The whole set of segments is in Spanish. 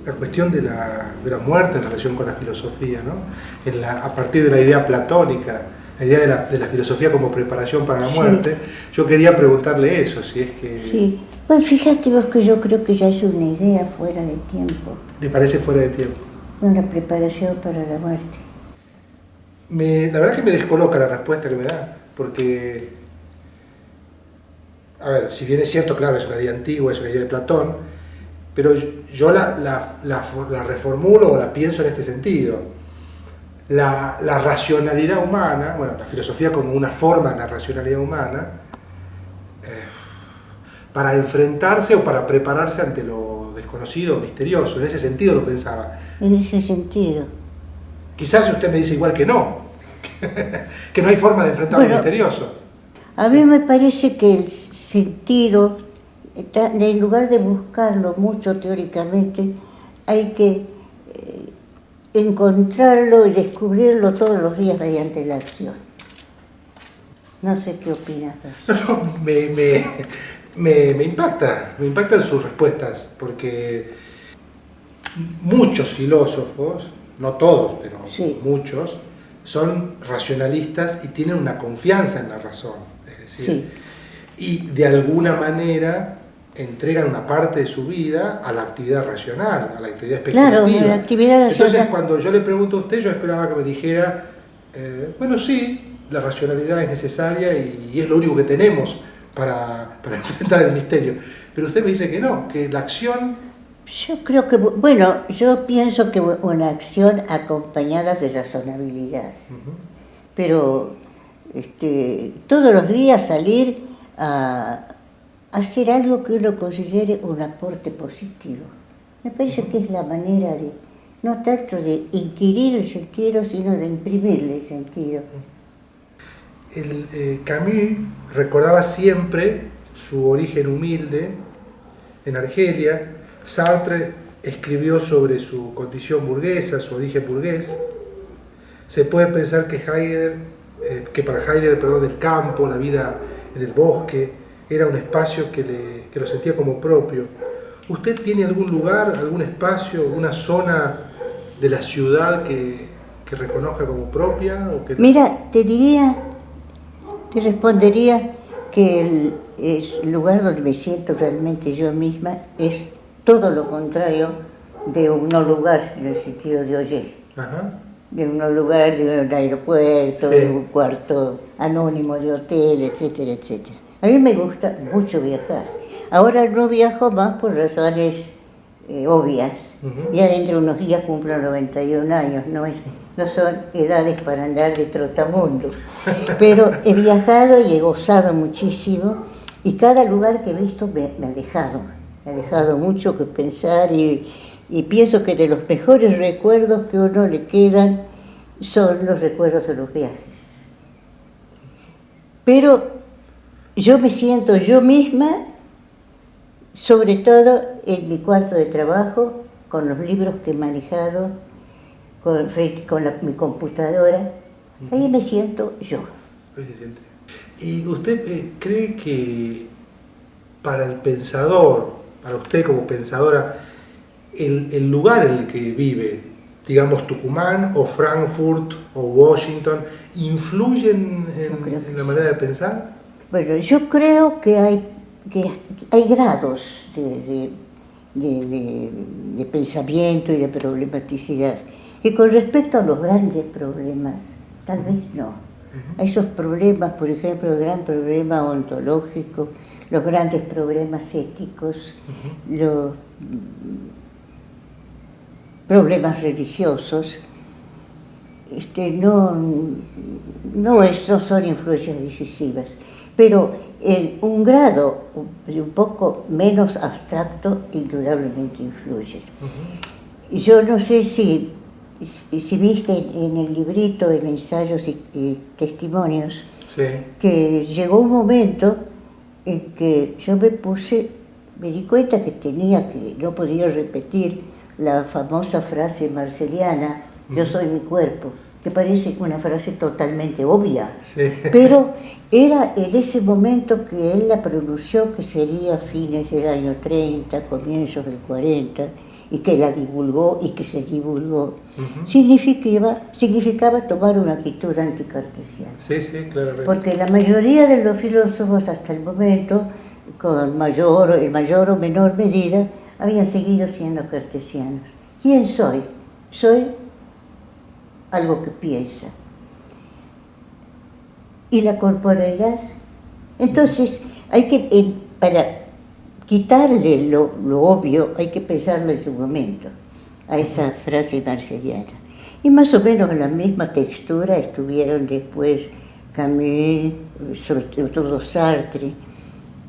la cuestión de la muerte en relación con la filosofía, ¿no? A partir de la idea platónica, la idea de la filosofía como preparación para la muerte. Yo quería preguntarle eso, si es que... Sí, pues fíjate vos que yo creo que ya es una idea fuera de tiempo. ¿Le parece fuera de tiempo? Una preparación para la muerte. La verdad que me descoloca la respuesta que me da, porque, a ver, si bien es cierto, claro, es una idea antigua, es una idea de Platón, pero yo la reformulo o la pienso en este sentido. La racionalidad humana, bueno, la filosofía como una forma de la racionalidad humana, para enfrentarse o para prepararse ante lo desconocido, misterioso, en ese sentido lo pensaba. En ese sentido. Quizás usted me dice igual que no, que no hay forma de enfrentar lo misterioso. A mí me parece que el sentido, en lugar de buscarlo mucho teóricamente, hay que encontrarlo y descubrirlo todos los días mediante la acción. No sé qué opinas. No, me impactan sus respuestas, porque muchos filósofos, no todos, pero sí, muchos, son racionalistas y tienen una confianza en la razón, es decir, sí, y de alguna manera entregan una parte de su vida a la actividad racional, a la actividad especulativa. Claro, la actividad racional. Entonces, cuando yo le pregunto a usted, yo esperaba que me dijera, bueno, sí, la racionalidad es necesaria y es lo único que tenemos para enfrentar el misterio. Pero usted me dice que no, que la acción... Yo creo que, bueno, yo pienso que una acción acompañada de razonabilidad. Pero todos los días salir a hacer algo que uno considere un aporte positivo. Me parece que es la manera de, no tanto de inquirir el sentido, sino de imprimirle el sentido. Camus recordaba siempre su origen humilde en Argelia. Sartre escribió sobre su condición burguesa, su origen burgués. Se puede pensar que para Heidegger, el campo, la vida en el bosque, era un espacio que lo sentía como propio. ¿Usted tiene algún lugar, algún espacio, una zona de la ciudad que reconozca como propia? ¿O que no? Mira, te respondería que el lugar donde me siento realmente yo misma es todo lo contrario de un no lugar, en el sentido de oye. Ajá. De un no lugar, de un aeropuerto, sí, de un cuarto anónimo de hotel, etcétera, etcétera. A mí me gusta mucho viajar. Ahora no viajo más por razones obvias. Ya dentro de unos días cumplo 91 años, no son edades para andar de trotamundo. Pero he viajado y he gozado muchísimo y cada lugar que he visto me ha dejado mucho que pensar y pienso que de los mejores recuerdos que a uno le quedan son los recuerdos de los viajes. Pero yo me siento yo misma, sobre todo en mi cuarto de trabajo, con los libros que he manejado, con mi computadora. Ahí me siento yo. ¿Y usted cree que para el pensador, para usted como pensadora, el lugar en el que vive, digamos Tucumán o Frankfurt o Washington, influyen en la manera de pensar? Bueno, yo creo que hay grados de pensamiento y de problematicidad, que con respecto a los grandes problemas, tal vez no. A esos problemas, por ejemplo, el gran problema ontológico, los grandes problemas éticos, los problemas religiosos, no son influencias decisivas, pero en un grado un poco menos abstracto indudablemente influye. Yo no sé si viste en el librito, en ensayos y testimonios, sí, que llegó un momento en que yo me di cuenta que no podía repetir la famosa frase marseliana, yo soy mi cuerpo, que parece una frase totalmente obvia, sí, pero era en ese momento que él la pronunció, que sería fines del año 30, comienzos del 40, y que la divulgó y que se divulgó, Ujú. significaba tomar una actitud anticartesiana. Sí, sí, claramente. Porque la mayoría de los filósofos hasta el momento, en mayor o menor medida, habían seguido siendo cartesianos. ¿Quién soy? Soy algo que piensa. ¿Y la corporeidad? Entonces, para quitarle lo obvio, hay que pensarlo en su momento, a esa frase marceliana. Y más o menos en la misma textura estuvieron después Camus, sobre todo Sartre.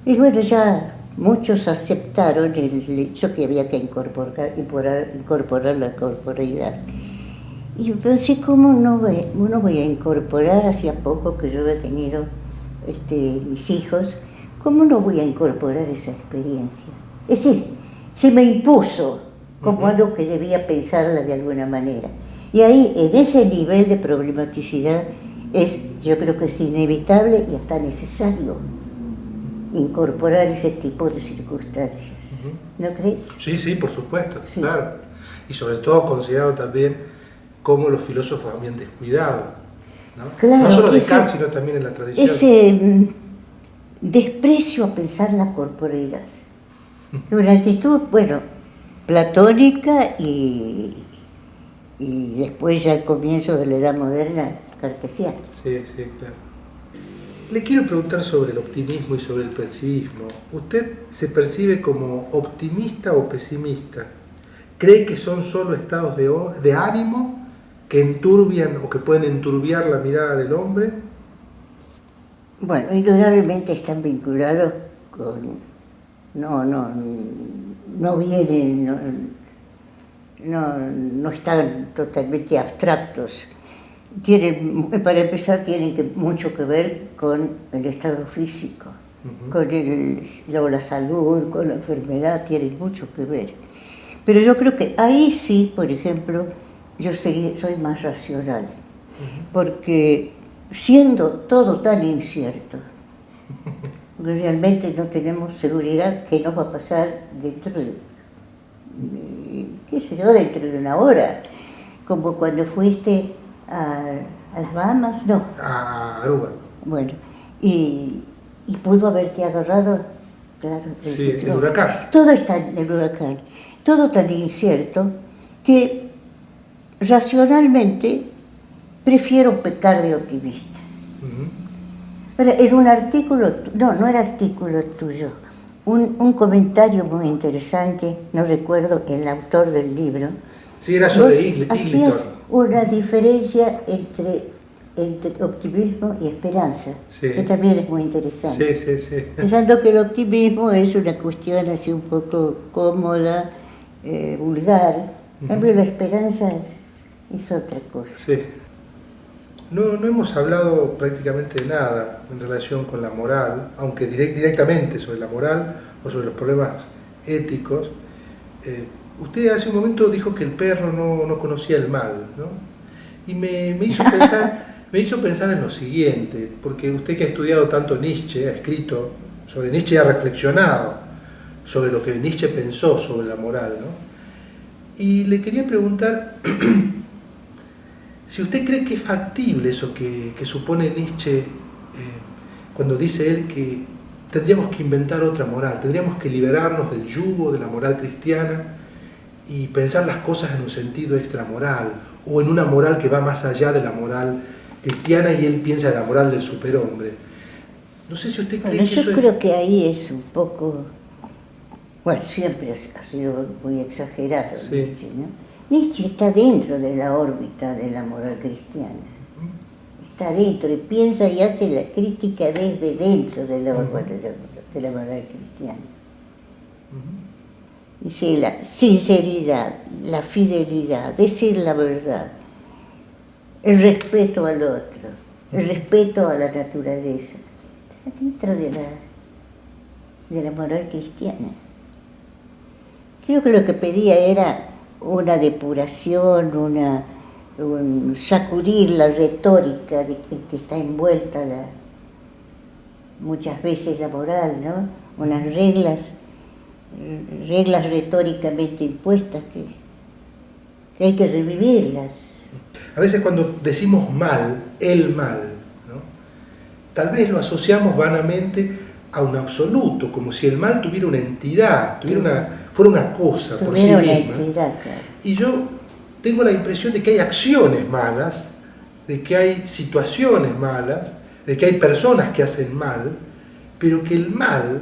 Y bueno, ya muchos aceptaron el hecho que había que incorporar la corporeidad. Y yo pensé, ¿cómo no voy a incorporar? Hacía poco que yo he tenido mis hijos, ¿cómo no voy a incorporar esa experiencia? Es decir, se me impuso como algo que debía pensarla de alguna manera. Y ahí, en ese nivel de problematicidad, yo creo que es inevitable y hasta necesario incorporar ese tipo de circunstancias. ¿No crees? Sí, sí, por supuesto, Sí. claro. Y sobre todo considerado también cómo los filósofos habían descuidado, ¿no? Claro, No solo Descartes, sino también en la tradición. Ese desprecio a pensar la corporeidad. Una actitud, bueno, platónica y después ya al comienzo de la Edad Moderna, cartesiana. Sí, sí, claro. Le quiero preguntar sobre el optimismo y sobre el pesimismo. ¿Usted se percibe como optimista o pesimista? ¿Cree que son solo estados de ánimo que enturbian o que pueden enturbiar la mirada del hombre? Bueno, indudablemente están vinculados con... No vienen, no están totalmente abstractos. Para empezar, tienen mucho que ver con el estado físico, con la salud, con la enfermedad, tienen mucho que ver. Pero yo creo que ahí sí, por ejemplo, yo soy más racional, porque siendo todo tan incierto, realmente no tenemos seguridad que nos va a pasar dentro dentro de una hora, como cuando fuiste a las Bahamas, no. A Aruba. Bueno, y pudo haberte agarrado, claro, Sí, el huracán. Todo está en el huracán, todo tan incierto que racionalmente prefiero pecar de optimista. Pero en un artículo, no era artículo tuyo, un comentario muy interesante, no recuerdo el autor del libro. Sí, era sobre hacías Eagleton. una diferencia entre optimismo y esperanza, Sí. que también es muy interesante. Sí. Pensando que el optimismo es una cuestión así un poco cómoda, vulgar, en cambio la esperanza es otra cosa. Sí. No hemos hablado prácticamente de nada en relación con la moral, aunque directamente sobre la moral o sobre los problemas éticos. Usted hace un momento dijo que el perro no conocía el mal, ¿no? Y me hizo pensar en lo siguiente, porque usted que ha estudiado tanto Nietzsche, ha escrito sobre Nietzsche y ha reflexionado sobre lo que Nietzsche pensó sobre la moral, ¿no? Y le quería preguntar si usted cree que es factible eso que supone Nietzsche cuando dice él que tendríamos que inventar otra moral, tendríamos que liberarnos del yugo de la moral cristiana y pensar las cosas en un sentido extramoral o en una moral que va más allá de la moral cristiana y él piensa en la moral del superhombre. No sé si usted cree que eso yo creo que ahí es un poco... Bueno, siempre ha sido muy exagerado Sí. Nietzsche, ¿no? Nietzsche está dentro de la órbita de la moral cristiana. Está dentro y piensa y hace la crítica desde dentro de la órbita de la moral cristiana. Dice la sinceridad, la fidelidad, decir la verdad, el respeto al otro, el respeto a la naturaleza. Está dentro de la moral cristiana. Creo que lo que pedía era una depuración, un sacudir la retórica de que está envuelta muchas veces la moral, ¿no? Unas reglas reglas retóricamente impuestas que hay que revivirlas. A veces cuando decimos mal, el mal, ¿no? Tal vez lo asociamos vanamente a un absoluto, como si el mal tuviera una entidad, fuera una cosa por sí Tuviera una misma. entidad, claro. Y yo tengo la impresión de que hay acciones malas, de que hay situaciones malas, de que hay personas que hacen mal, pero que el mal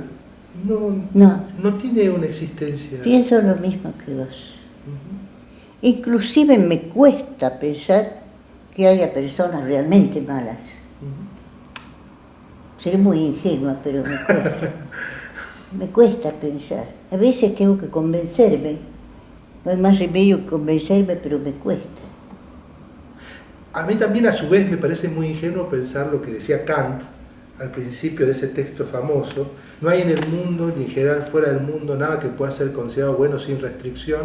no tiene una existencia. Pienso lo mismo que vos. Inclusive me cuesta pensar que haya personas realmente malas. Seré muy ingenua, pero me cuesta. Me cuesta pensar. A veces tengo que convencerme. No hay más remedio que convencerme, pero me cuesta. A mí también a su vez me parece muy ingenuo pensar lo que decía Kant al principio de ese texto famoso: no hay en el mundo, ni en general fuera del mundo, nada que pueda ser considerado bueno sin restricción,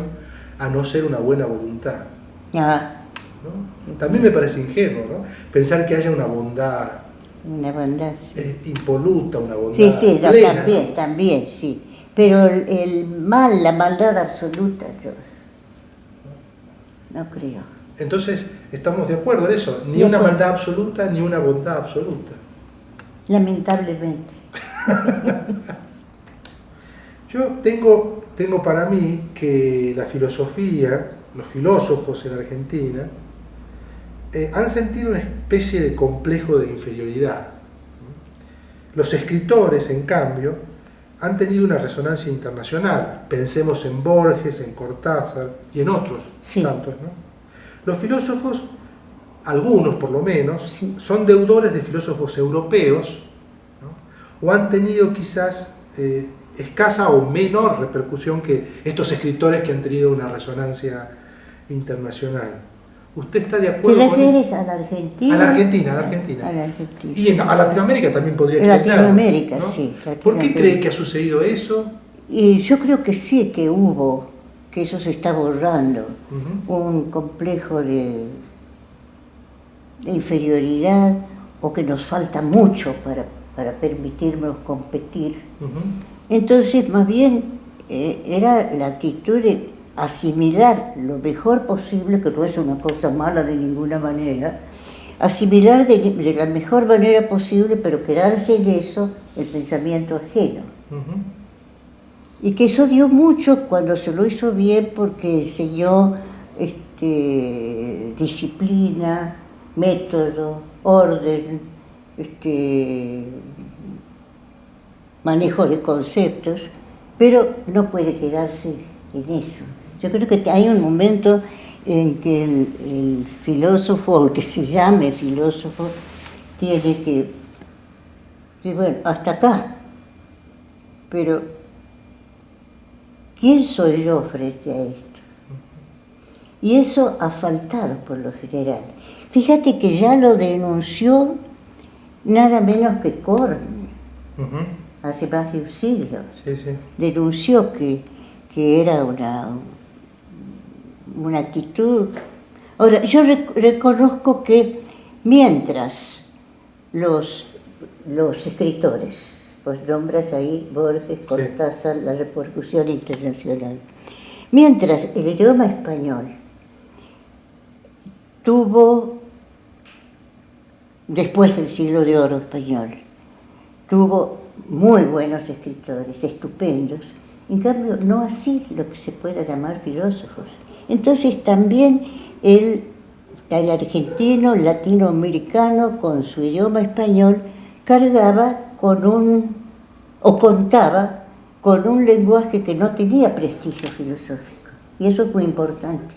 a no ser una buena voluntad. ¿No? También me parece ingenuo, ¿no? Pensar que haya una bondad. Una bondad, sí. Impoluta, una bondad Sí, plena. también, sí. Pero el mal, la maldad absoluta, yo no creo. Entonces, estamos de acuerdo en eso. Ni una maldad absoluta, ni una bondad absoluta. Lamentablemente. Yo tengo para mí que la filosofía, los filósofos en Argentina, han sentido una especie de complejo de inferioridad. Los escritores, en cambio, han tenido una resonancia internacional. Pensemos en Borges, en Cortázar y en otros tantos, ¿no? Los filósofos, algunos por lo menos, son deudores de filósofos europeos, ¿no? O han tenido quizás escasa o menor repercusión que estos escritores que han tenido una resonancia internacional. ¿Usted está de acuerdo con eso? ¿Te refieres a la Argentina? A la Argentina, a la Argentina. A la Argentina. Y a Latinoamérica también podría extenderlo. Latinoamérica, ¿no? sí. ¿Por qué cree que ha sucedido eso? Y yo creo que sí, que hubo, que eso se está borrando, un complejo de inferioridad, o que nos falta mucho para permitirnos competir. Entonces, más bien, era la actitud de asimilar lo mejor posible, que no es una cosa mala de ninguna manera, asimilar de la mejor manera posible, pero quedarse en eso, el pensamiento ajeno. Y que eso dio mucho cuando se lo hizo bien, porque enseñó disciplina, método, orden, manejo de conceptos, pero no puede quedarse en eso. Yo creo que hay un momento en que el filósofo, o el que se llame filósofo, tiene que decir, bueno, hasta acá, pero ¿quién soy yo frente a esto? Y eso ha faltado por lo general. Fíjate que ya lo denunció nada menos que Korn, hace más de un siglo. Denunció que era una actitud. Ahora, yo reconozco que mientras los escritores, pues nombras ahí Borges, Cortázar, la repercusión internacional, mientras el idioma español tuvo, después del siglo de oro español, tuvo muy buenos escritores, estupendos, en cambio no así lo que se pueda llamar filósofos. Entonces también el argentino, el latinoamericano, con su idioma español, cargaba contaba con un lenguaje que no tenía prestigio filosófico, y eso es muy importante.